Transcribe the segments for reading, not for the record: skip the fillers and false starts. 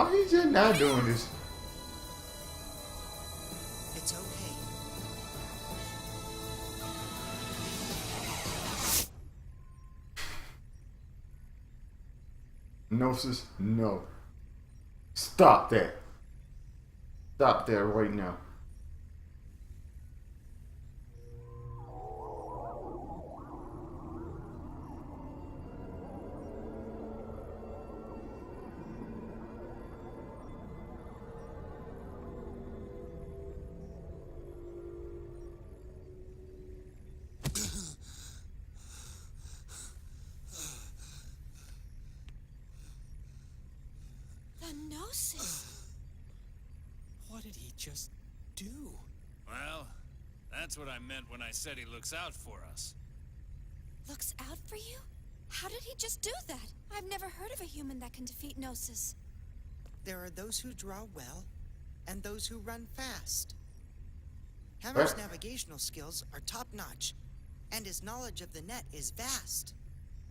Why he just not doing this? It's okay. Gnosis, no. Stop that. Stop that right now. The Gnosis. What did he just do? Well, that's what I meant when I said he looks out for us. Looks out for you? How did he just do that? I've never heard of a human that can defeat Gnosis. There are those who draw well, and those who run fast. Hammer's navigational skills are top-notch, and his knowledge of the net is vast.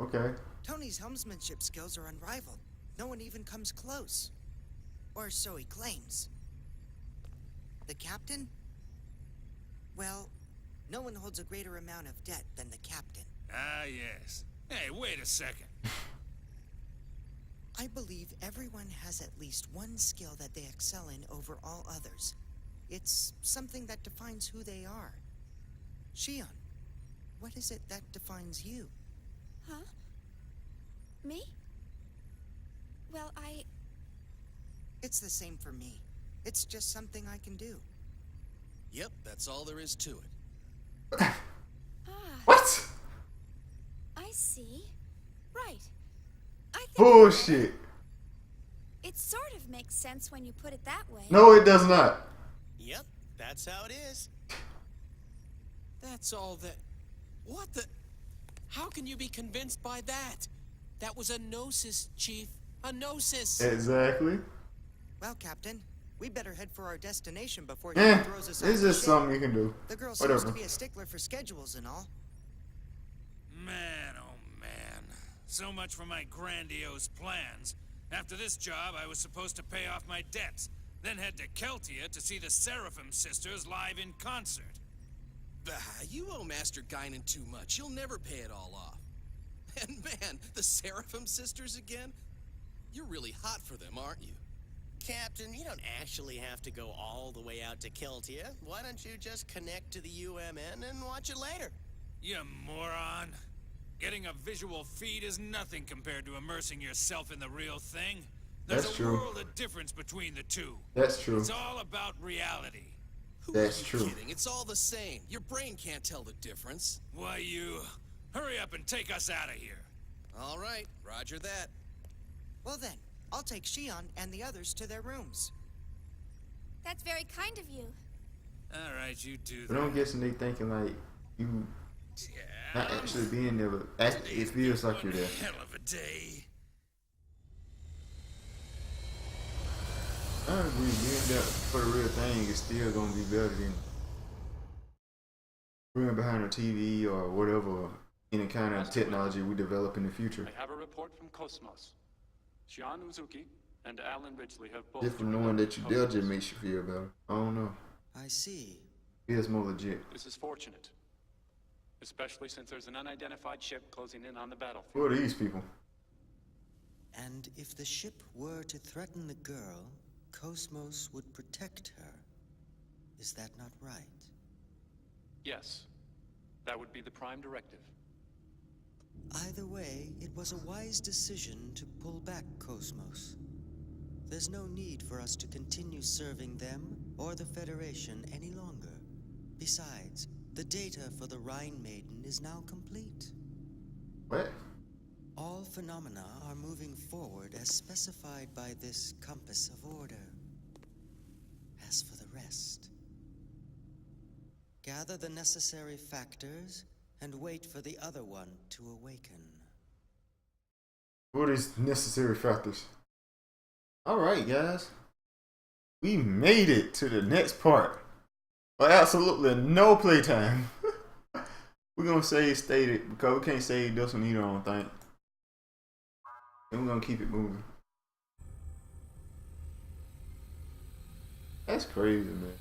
Okay. Tony's helmsmanship skills are unrivaled. No one even comes close. Or so he claims. The captain? Well, no one holds a greater amount of debt than the captain. Ah, yes. Hey, wait a second. I believe everyone has at least one skill that they excel in over all others. It's something that defines who they are. Shion, what is it that defines you? Huh? Me? Well, It's the same for me. It's just something I can do. Yep, that's all there is to it. Ah, What? I see. Right. I think Bullshit. it sort of makes sense when you put it that way. No, it does not. Yep, that's how it is. That's all that... What the... How can you be convinced by that? That was a Gnosis, Chief. A Gnosis! Exactly. Well, Captain, we better head for our destination before he throws us It's off the just ship. something you can do. The girl seems Whatever. to be a stickler for schedules and all. Man, oh man. So much for my grandiose plans. After this job, I was supposed to pay off my debts, then head to Keltia to see the Seraphim sisters live in concert. Bah, you owe Master Guinan too much. You'll never pay it all off. And man, the Seraphim sisters again? You're really hot for them, aren't you? Captain, you don't actually have to go all the way out to Keltia. Why don't you just connect to the UMN and watch it later? You moron. Getting a visual feed is nothing compared to immersing yourself in the real thing. There's That's a true. world of difference between the two. That's true. It's all about reality. Who That's are you true. kidding? It's all the same. Your brain can't tell the difference. Why, you... Hurry up and take us out of here. All right, roger that. Well then, I'll take Shion and the others to their rooms. That's very kind of you. All right, you do But that. I'm guessing they thinking like you Yeah, not actually being there, but it feels like you're there. hell of a day. I agree. Being there for the real thing is still gonna be better than being behind a TV or whatever any kind of technology we develop in the future. I have a report from Cosmos. Shion Uzuki and Alan Ridgely have both... Just from joined knowing up that with you there Cosmos. just makes you feel better. I don't know. I see. Feels more legit. This is fortunate, especially since there's an unidentified ship closing in on the battlefield. Who are these people? And if the ship were to threaten the girl, Cosmos would protect her. Is that not right? Yes, that would be the prime directive. Either way, it was a wise decision to pull back Cosmos. There's no need for us to continue serving them or the Federation any longer. Besides, the data for the Rhine Maiden is now complete. What? All phenomena are moving forward as specified by this compass of order. As for the rest, gather the necessary factors and wait for the other one to awaken. What are these necessary factors? Alright, guys. We made it to the next part. But absolutely no playtime. We're gonna save stated because we can't save this one either, I don't think. And we're gonna keep it moving. That's crazy, man.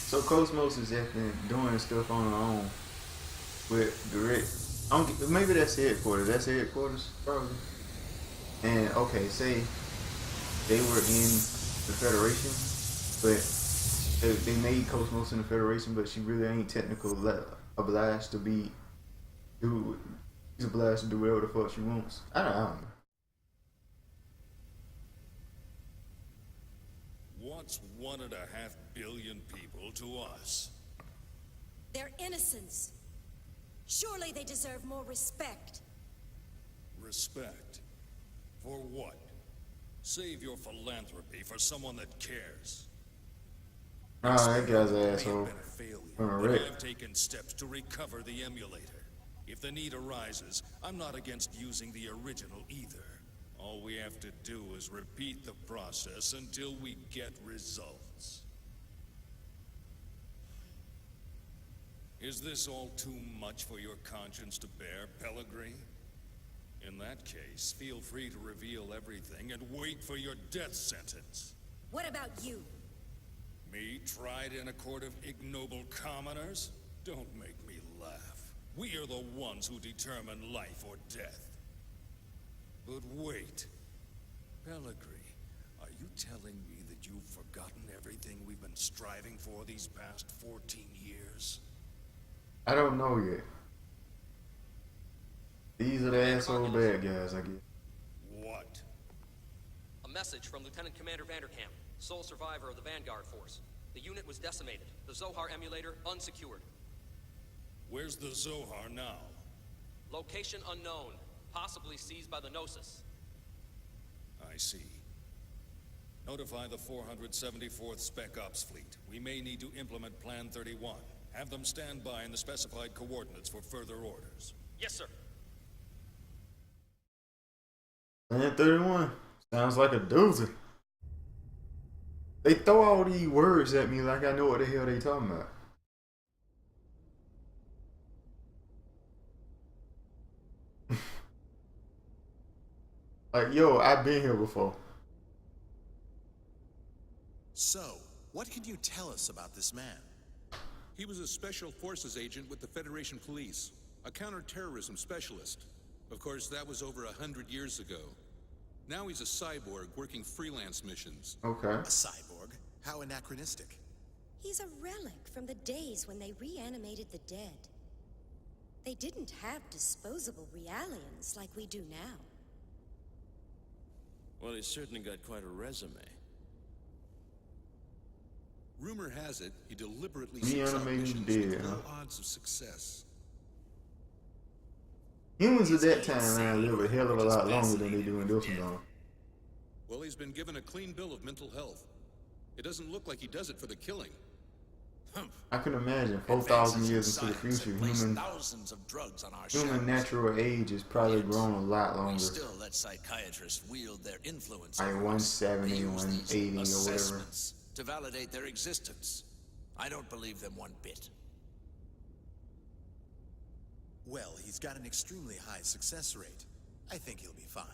So Cosmos is acting doing stuff on her own with direct. I don't get, maybe that's headquarters. That's headquarters, probably. And okay, say they were in the Federation, but they made Cosmos in the Federation, but she really ain't technically obliged to be do. She's obliged to do whatever the fuck she wants. I don't know. What's 1.5 billion people to us? Their innocence. Surely they deserve more respect. Respect? For what? Save your philanthropy for someone that cares. That guy's an May have asshole. been a failure, From a but wreck. I've taken steps to recover the emulator. If the need arises, I'm not against using the original either. All we have to do is repeat the process until we get results. Is this all too much for your conscience to bear, Pellegrini? In that case, feel free to reveal everything and wait for your death sentence. What about you? Me tried in a court of ignoble commoners? Don't make me laugh. We are the ones who determine life or death. But wait. Pellegrini, are you telling me that you've forgotten everything we've been striving for these past 14 years? I don't know yet. These are the asshole bad guys, I guess. What? A message from Lieutenant Commander Vanderkamp, sole survivor of the Vanguard Force. The unit was decimated. The Zohar emulator unsecured. Where's the Zohar now? Location unknown, possibly seized by the Gnosis. I see. Notify the 474th Spec Ops Fleet. We may need to implement Plan 31. Have them stand by in the specified coordinates for further orders. Yes, sir. Plan 31. Sounds like a doozy. They throw all these words at me like I know what the hell they talking about. Like, yo, I've been here before. So, what can you tell us about this man? He was a special forces agent with the Federation Police, a counterterrorism specialist. Of course, that was over 100 years ago. Now he's a cyborg working freelance missions. Okay. A cyborg? How anachronistic. He's a relic from the days when they reanimated the dead. They didn't have disposable realians like we do now. Well, he's certainly got quite a resume. Rumor has it he deliberately Reanimated seeks out missions dead, with huh? low odds of success. Humans at that time, man, live a hell of a lot longer than they do in this one. Well, he's been given a clean bill of mental health. It doesn't look like he does it for the killing. I can imagine 4,000 years into the future, thousands of drugs on our human natural age has probably grown a lot We longer. still let psychiatrists wield their influence. Like over us. 170, They use these 180 or whatever. assessments to validate their existence. I don't believe them one bit. Well, he's got an extremely high success rate. I think he'll be fine.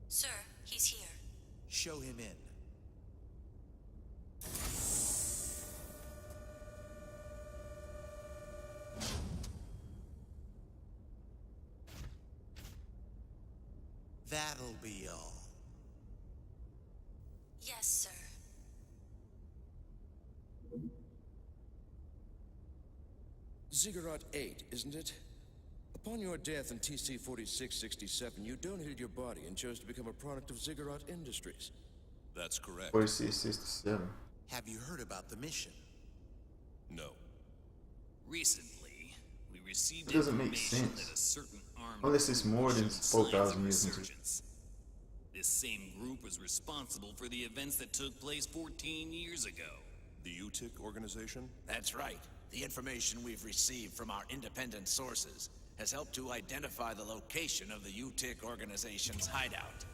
Sir, he's here. Show him in. That'll be all. Yes, sir. Ziggurat 8, isn't it? Upon your death in TC-4667, you donated your body and chose to become a product of Ziggurat Industries. That's correct. 4667. Have you heard about the mission? No. Recently, we received It doesn't make information sense. that a certain armed Unless it's more than group showed 4,000 signs of years into it. resurgence. This same group was responsible for the events that took place 14 years ago. The UTIC organization? That's right. The information we've received from our independent sources has helped to identify the location of the UTIC organization's hideout.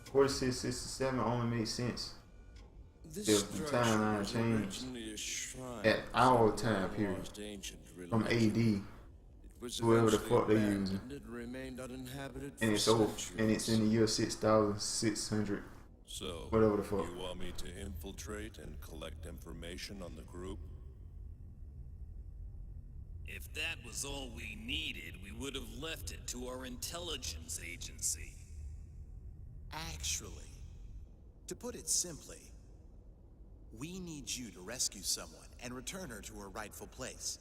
4667 only makes sense. if the timeline changed at our time period from AD, whoever the fuck they're using, and it's over, and it's in the year 6,600, So, whatever the fuck. you want me to infiltrate and collect information on the group? If that was all we needed, we would have left it to our intelligence agency. Actually, to put it simply, we need you to rescue someone and return her to her rightful place.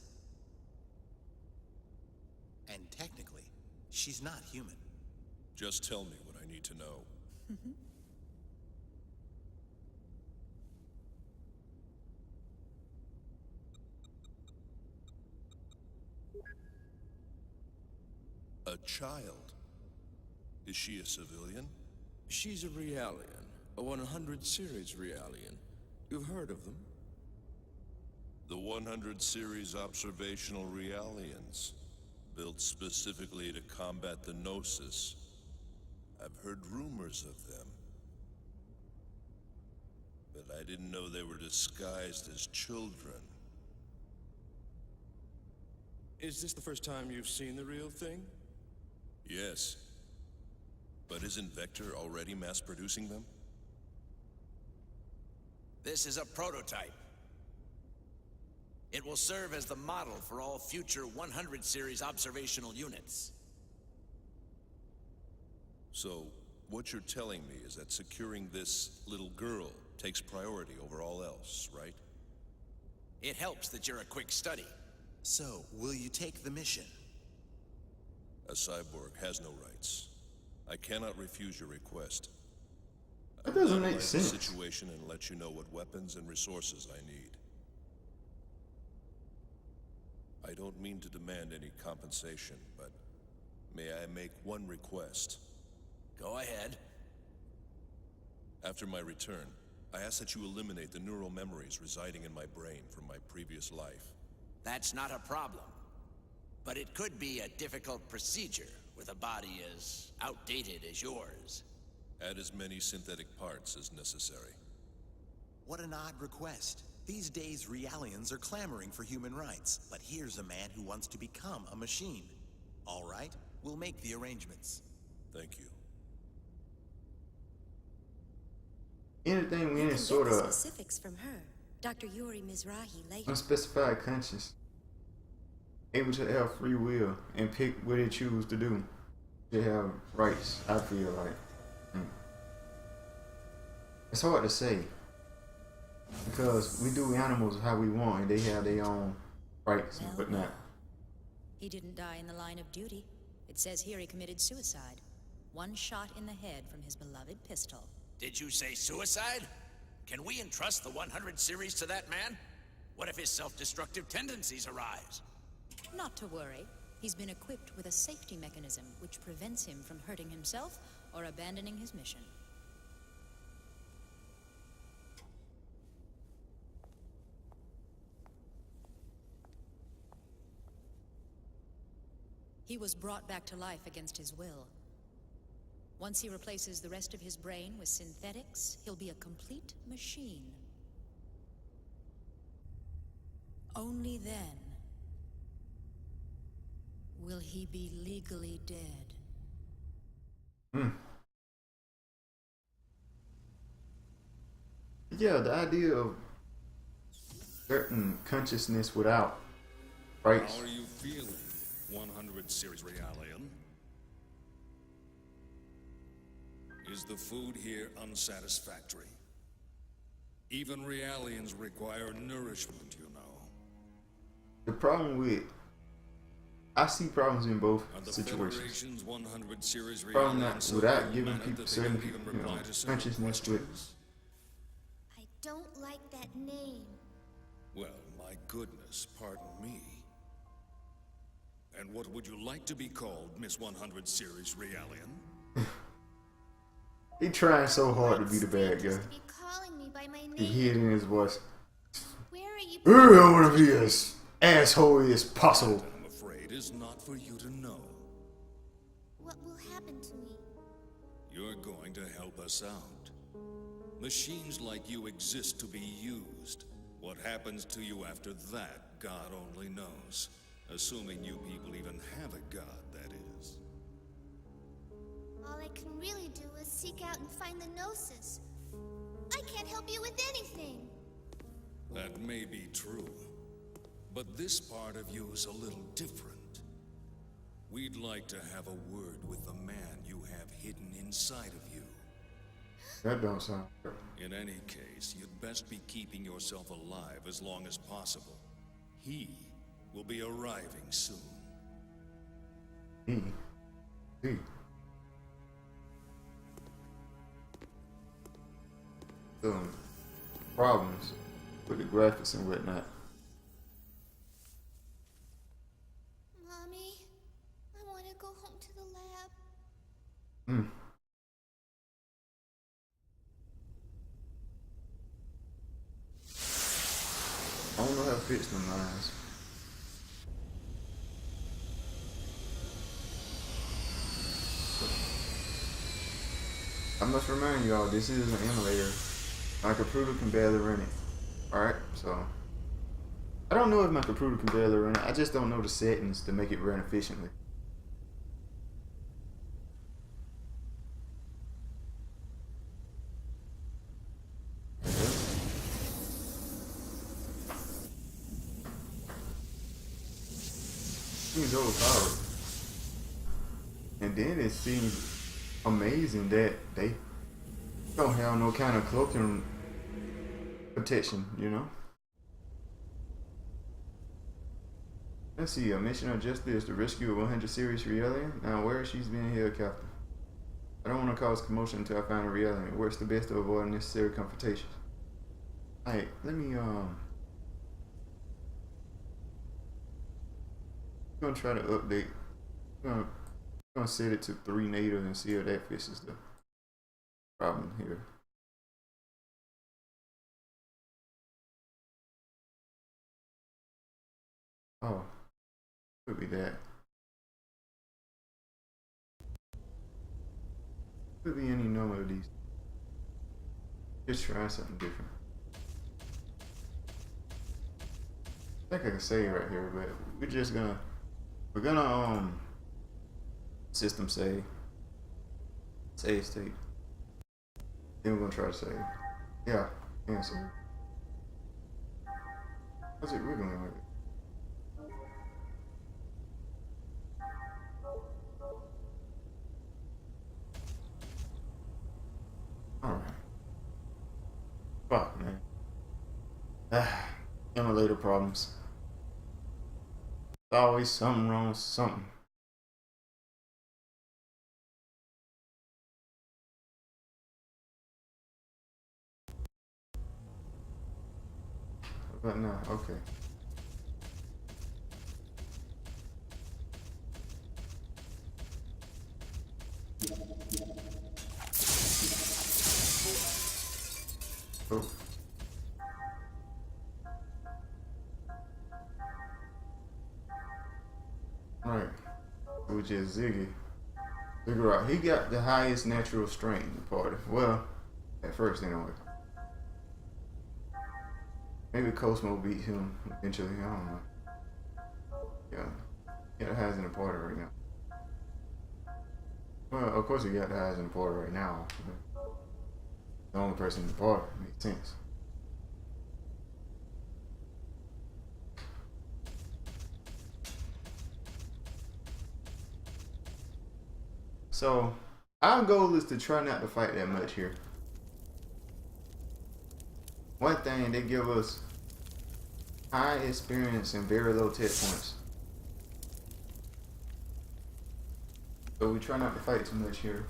And technically, she's not human. Just tell me what I need to know. A child? Is she a civilian? She's a Realian, a 100 series Realian. You've heard of them? The 100 series observational Realians, built specifically to combat the Gnosis. I've heard rumors of them, but I didn't know they were disguised as children. Is this the first time you've seen the real thing? Yes. But isn't Vector already mass-producing them? This is a prototype. It will serve as the model for all future 100 series observational units. So, what you're telling me is that securing this little girl takes priority over all else, right? It helps that you're a quick study. So, will you take the mission? A cyborg has no rights. I cannot refuse your request. That doesn't I'll make analyze the sense. situation and let you know what weapons and resources I need. I don't mean to demand any compensation, but may I make one request? Go ahead. After my return, I ask that you eliminate the neural memories residing in my brain from my previous life. That's not a problem. But it could be a difficult procedure with a body as outdated as yours. Add as many synthetic parts as necessary. What an odd request. These days, Realians are clamoring for human rights, but here's a man who wants to become a machine. All right, we'll make the arrangements. Thank you. Anything with You any can sort get the of specifics from her, Dr. Yuri Mizrahi later. unspecified conscience, able to have free will and pick what they choose to do, they have rights, I feel like. It's hard to say, because we do animals how we want, and they have their own rights and whatnot. He didn't die in the line of duty. It says here he committed suicide. One shot in the head from his beloved pistol. Did you say suicide? Can we entrust the 100 series to that man? What if his self-destructive tendencies arise? Not to worry. He's been equipped with a safety mechanism which prevents him from hurting himself or abandoning his mission. He was brought back to life against his will. Once he replaces the rest of his brain with synthetics, he'll be a complete machine. Only then will he be legally dead. Yeah, the idea of certain consciousness without rights. How are you feeling, 100 series Realian? Is the food here unsatisfactory? Even Realians require nourishment, you know. The problem with, I see problems in both Are the situations. Federation's 100 series Problem Realians not so without giving well-mannered people that they certain don't people, even you know, reply to simple consciousness with. questions? I don't like that name. Well, my goodness, pardon me. And what would you like to be called, Miss 100 series Realian? He trying so hard to be the bad guy. Be calling me by my You name. hear it in his voice. Where are you? I want to be as asshole as possible. I'm afraid is not for you to know. What will happen to me? You're going to help us out. Machines like you exist to be used. What happens to you after that, God only knows. Assuming you people even have a god, that is. All I can really do is seek out and find the Gnosis. I can't help you with anything. That may be true. But this part of you is a little different. We'd like to have a word with the man you have hidden inside of you. That don't sound good. In any case, you'd best be keeping yourself alive as long as possible. He will be arriving soon. He. Some problems with the graphics and whatnot. Mommy, I want to go home to the lab. I don't know how to fix them lines. I must remind y'all, this is an emulator. My computer can barely run it. Alright, so I don't know if my computer can barely run it. I just don't know the settings to make it run efficiently. Seems overpowered. And then it seems amazing that they don't have no kind of cloaking protection, you know? Let's see, a mission of just this, to rescue a 100 series realien. Now, where is she's being held captive? I don't want to cause commotion until I find a realien. It works the best to avoid unnecessary confrontation. Alright, let me, I'm gonna try to update. I'm gonna set it to 3 native and see if that fixes the problem here. Oh, could be that. Could be any number of these. Just try something different. I think I can save right here, but we're gonna system save state. Then we're gonna try to save. Yeah, answer. How's it wiggling like it? Alright. Fuck, man. Emulator problems. Always something wrong with something. But no, okay. Oh. Right. Which is Ziggy. Figure out he got the highest natural strength in the party. Well, at first anyway. Maybe Cosmo beat him eventually, I don't know. Yeah, the highest in the party right now. Well, of course he got the highest in the party right now. The only person in the party, makes sense. So, our goal is to try not to fight that much here. One thing, they give us high experience and very low tech points. So we try not to fight too much here.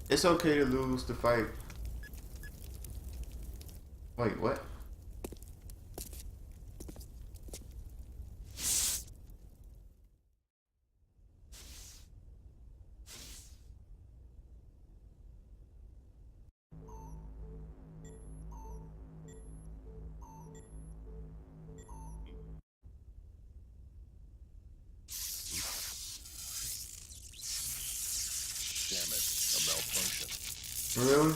It's okay to lose the fight. Wait, what? Damn it, a malfunction. Really?